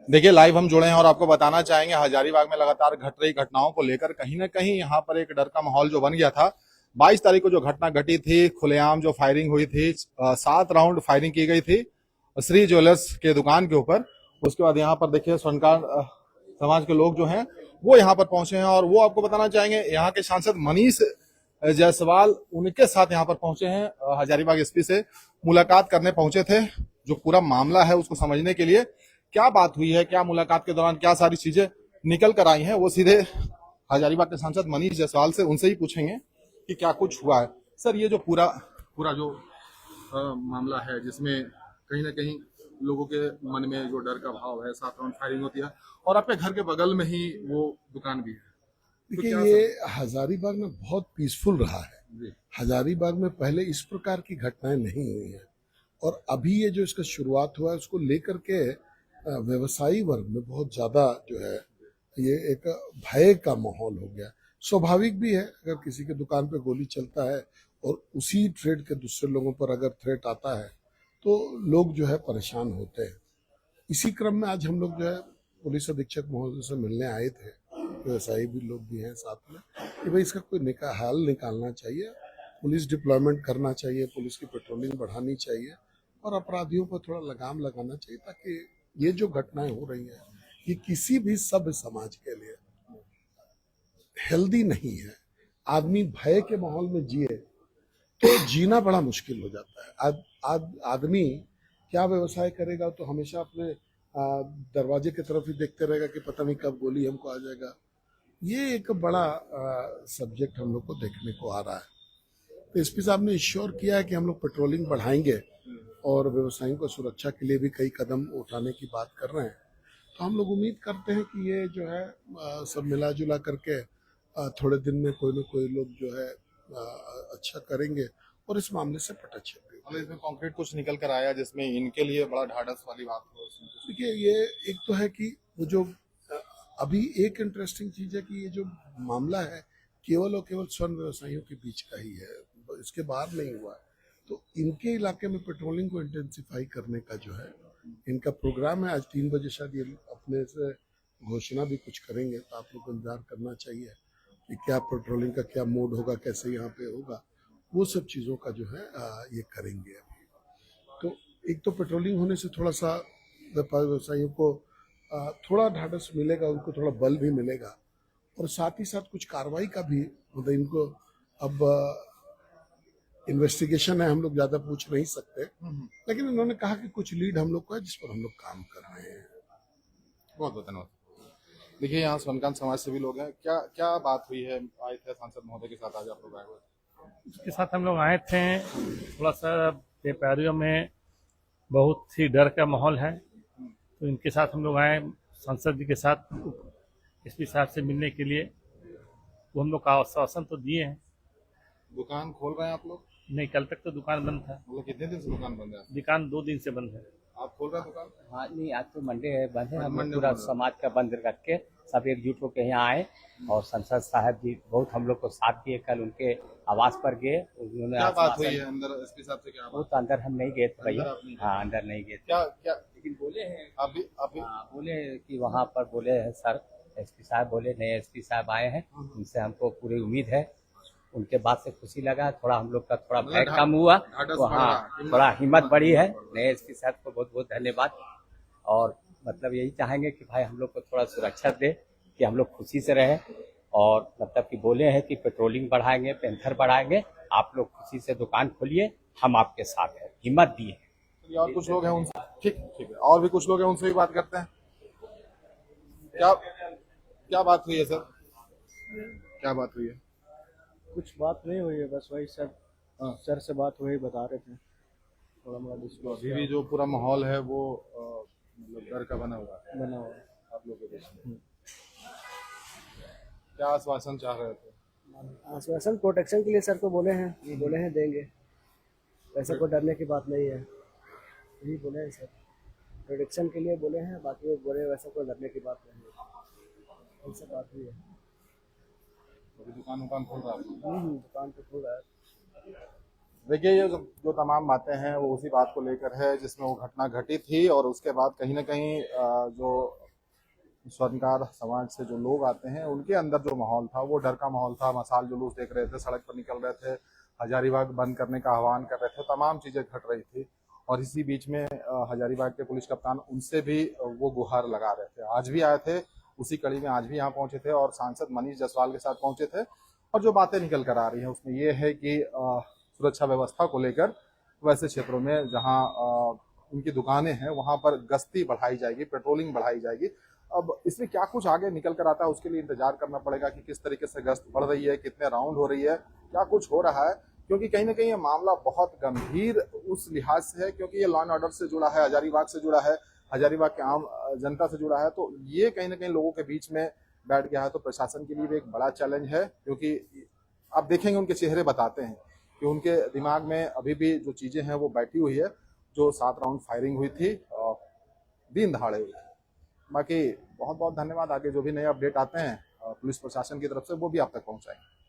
देखिए, लाइव हम जुड़े हैं और आपको बताना चाहेंगे हजारीबाग में लगातार घट रही घटनाओं को लेकर कहीं ना कहीं यहाँ पर एक डर का माहौल जो बन गया था। 22 तारीख को जो घटना घटी थी, खुलेआम जो फायरिंग हुई थी, 7 राउंड फायरिंग की गई थी श्री ज्वेलर्स के दुकान के ऊपर। उसके बाद यहाँ पर देखिए स्वर्णकार समाज के लोग जो हैं वो यहाँ पर पहुंचे हैं और वो आपको बताना चाहेंगे यहाँ के सांसद मनीष जायसवाल उनके साथ यहाँ पर पहुंचे हैं। हजारीबाग एसपी से मुलाकात करने पहुंचे थे, जो पूरा मामला है उसको समझने के लिए। क्या बात हुई है, क्या मुलाकात के दौरान क्या सारी चीजें निकल कर आई हैं, वो सीधे हजारीबाग के सांसद मनीष जायसवाल से उनसे ही पूछेंगे कि क्या कुछ हुआ है। सर, ये जो पूरा पूरा जो मामला है जिसमें कहीं ना कहीं लोगों के मन में जो डर का भाव है, 7 राउंड फायरिंग होती है और आपके घर के बगल में ही वो दुकान भी है, तो देखिए ये हजारीबाग में बहुत पीसफुल रहा है। हजारीबाग में पहले इस प्रकार की घटनाएं नहीं हुई हैं और अभी ये जो इसका शुरुआत हुआ है उसको लेकर के व्यवसायी वर्ग में बहुत ज्यादा जो है ये एक भय का माहौल हो गया। स्वाभाविक भी है, अगर किसी के दुकान पे गोली चलता है और उसी ट्रेड के दूसरे लोगों पर अगर थ्रेट आता है तो लोग जो है परेशान होते हैं। इसी क्रम में आज हम लोग जो है पुलिस अधीक्षक महोदय से मिलने आए थे, व्यवसायी भी लोग भी हैं साथ में, कि भाई इसका कोई हल निकालना चाहिए, पुलिस डिप्लॉयमेंट करना चाहिए, पुलिस की पेट्रोलिंग बढ़ानी चाहिए और अपराधियों पर थोड़ा लगाम लगाना चाहिए, ताकि ये जो घटनाएं हो रही हैं ये किसी भी सभ्य समाज के लिए हेल्दी नहीं है। आदमी भय के माहौल में जिए तो जीना बड़ा मुश्किल हो जाता है। आदमी क्या व्यवसाय करेगा तो हमेशा अपने दरवाजे की तरफ ही देखते रहेगा कि पता नहीं कब गोली हमको आ जाएगा। ये एक बड़ा सब्जेक्ट हम लोग को देखने को आ रहा है। तो एसपी साहब ने इंश्योर किया है कि हम लोग पेट्रोलिंग बढ़ाएंगे और व्यवसायियों को सुरक्षा के लिए भी कई कदम उठाने की बात कर रहे हैं। तो हम लोग उम्मीद करते हैं कि ये जो है सब मिला जुला करके थोड़े दिन में कोई ना कोई लोग जो है अच्छा करेंगे और इस मामले से पटक छेड़ेंगे। मतलब इसमें कॉन्क्रीट कुछ निकल कर आया जिसमें इनके लिए बड़ा ढाढ़स वाली बात हो। देखिए ये एक तो है कि वो जो अभी एक इंटरेस्टिंग चीज है कि ये जो मामला है केवल और केवल स्वर्ण व्यवसायियों के बीच का ही है, इसके बाहर नहीं हुआ है। तो इनके इलाके में पेट्रोलिंग को इंटेंसिफाई करने का जो है इनका प्रोग्राम है। आज 3 बजे शायद ये अपने से घोषणा भी कुछ करेंगे, तो आप लोग को इंतजार करना चाहिए कि क्या पेट्रोलिंग का क्या मोड होगा, कैसे यहाँ पे होगा, वो सब चीज़ों का जो है ये करेंगे अभी। तो एक तो पेट्रोलिंग होने से थोड़ा सा व्यापार व्यवसायियों को थोड़ा ढाढ़स मिलेगा, उनको थोड़ा बल भी मिलेगा और साथ ही साथ कुछ कार्रवाई का भी, मतलब इनको अब इन्वेस्टिगेशन है, हम लोग ज़्यादा पूछ नहीं सकते, लेकिन उन्होंने कहा कि कुछ लीड हम लोग को है जिस पर हम लोग काम कर रहे हैं। बहुत बहुत धन्यवाद। देखिए, यहाँ स्वर्णकांत समाज से भी लोग हैं। क्या क्या बात हुई है, आए थे सांसद महोदय के साथ, आज आप लोग आए हुए? उसके साथ हम लोग आए थे। थोड़ा सा व्यापारियों में बहुत ही डर का माहौल है, तो इनके साथ हम लोग आए सांसद जी के साथ एसपी साहब से मिलने के लिए। वो हम लोग का आश्वासन तो दिए हैं। दुकान खोल रहे हैं आप लोग? नहीं, कल तक तो दुकान बंद था। मतलब कितने दिन से दुकान बंद है? दुकान 2 दिन से बंद है। आप खोल रहे हैं दुकान? हाँ नहीं, आज तो मंडे है, बंद है। हम मंडे पूरा बंद है। समाज का बंद करके सब एकजुट होकर यहाँ आए और संसद साहब जी बहुत हम लोग को साथ दिए। कल उनके आवास पर गए, उन्होंने क्या बात हुई है अंदर एसपी साहब से? क्या वो बात? तो अंदर हम नहीं गए थे भैया। अंदर आप नहीं गए? हाँ, अंदर नहीं गए थे, क्या क्या लेकिन बोले हैं अभी अभी बोले कि वहाँ पर बोले हैं सर, एसपी साहब बोले, नए एसपी साहब आए हैं, उनसे हमको पूरी उम्मीद है। उनके बात से खुशी लगा, थोड़ा हम लोग का थोड़ा भय कम हुआ, तो हाँ थोड़ा हिम्मत बढ़ी है। नए एसपी साहब को बहुत बहुत धन्यवाद। और मतलब यही चाहेंगे कि भाई हम लोग को थोड़ा सुरक्षा दे, कि हम लोग खुशी से रहें। और मतलब कि बोले हैं कि पेट्रोलिंग बढ़ाएंगे, पेंथर बढ़ाएंगे, आप लोग खुशी से दुकान खोलिए, हम आपके साथ हैं, हिम्मत दिए। और कुछ लोग हैं उनसे, ठीक ठीक है, और भी कुछ लोग हैं उनसे भी बात करते हैं। क्या क्या बात हुई है सर? क्या बात हुई है? कुछ बात नहीं हुई है, बस वही सर सर से बात हुई, बता रहे थे थोड़ा मोड़ा तो डिस्कस अभी भी जो पूरा माहौल है वो मतलब डर का बना हुआ है बना हुआ है। आप लोगों के बीच में। क्या आश्वासन चाह रहे थे? आश्वासन प्रोटेक्शन के लिए सर को बोले हैं देंगे, वैसे कोई डरने की बात नहीं है, यही बोले हैं सर, प्रोटेक्शन के लिए बोले हैं। बाकी वो बोले वैसे कोई डरने की बात नहीं है, ऐसा बात हुई है। अभी दुकान खोल रहा है? दुकान तो खुल रहा है। देखिए ये जो तमाम बातें हैं वो उसी बात को लेकर है जिसमें वो घटना घटी थी, और उसके बाद कहीं ना कहीं जो स्वर्णकार समाज से जो लोग आते हैं उनके अंदर जो माहौल था वो डर का माहौल था। मसाल जुलूस देख रहे थे, सड़क पर निकल रहे थे, हजारीबाग बंद करने का आह्वान कर रहे थे, तमाम चीजें घट रही थी। और इसी बीच में हजारीबाग के पुलिस कप्तान उनसे भी वो गुहार लगा रहे थे। आज भी आए थे, उसी कड़ी में आज भी यहाँ पहुंचे थे और सांसद मनीष जायसवाल के साथ पहुंचे थे। और जो बातें निकल कर आ रही हैं उसमें ये है कि सुरक्षा व्यवस्था को लेकर वैसे क्षेत्रों में जहां उनकी दुकानें हैं वहां पर गश्ती बढ़ाई जाएगी, पेट्रोलिंग बढ़ाई जाएगी। अब इसमें क्या कुछ आगे निकल कर आता है उसके लिए इंतजार करना पड़ेगा कि किस तरीके से गश्त बढ़ रही है, कितने राउंड हो रही है, क्या कुछ हो रहा है। क्योंकि कहीं ना कहीं ये मामला बहुत गंभीर उस लिहाज से है क्योंकि ये लॉ एंड ऑर्डर से जुड़ा है, हजारीबाग से जुड़ा है, हजारीबाग के आम जनता से जुड़ा है। तो ये कहीं ना कहीं लोगों के बीच में बैठ गया है। तो प्रशासन के लिए भी एक बड़ा चैलेंज है, क्योंकि आप देखेंगे उनके चेहरे बताते हैं कि उनके दिमाग में अभी भी जो चीजें हैं वो बैठी हुई है, जो 7 राउंड फायरिंग हुई थी दिन दहाड़े हुई थी। बाकी बहुत बहुत धन्यवाद। आगे जो भी नए अपडेट आते हैं पुलिस प्रशासन की तरफ से वो भी आप तक पहुंचाएंगे।